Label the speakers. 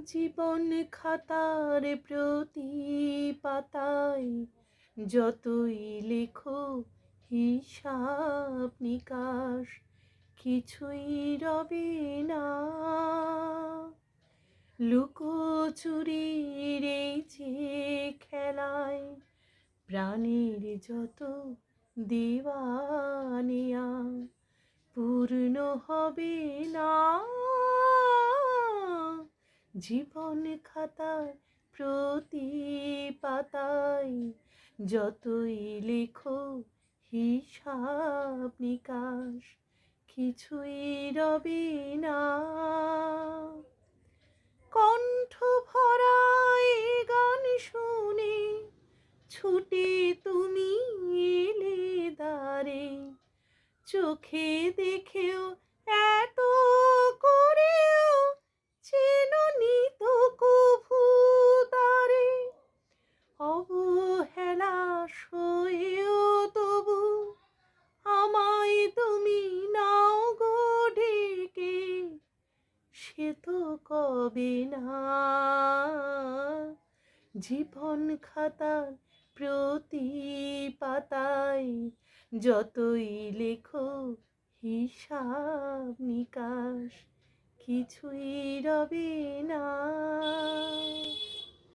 Speaker 1: জীবন খাতার প্রতি পাতায় যতই লেখো হিসাব নিকাশ, কিছুই রবে না। লুকোচুরির এই যে খেলায় প্রাণের যত দেওয়ানিয়া পূর্ণ হবে না। জীবন খাতার প্রতি পাতায় যতই লেখো হিসাব নিকাশ, কিছুই রবে না। কণ্ঠ ভরা এ গান শুনে ছুটে তুমি এলে দ্বারে, চোখে দেখেও এত করেও চেননি তো কভু তারে। অবহেলা সয়েও তবু আমায় তুমি নাও গো ডেকে, সে তো কবে না। জীবন খাতার প্রতি পাতায় যতই লেখো হিসাব নিকাশ, কিছুই রবে না।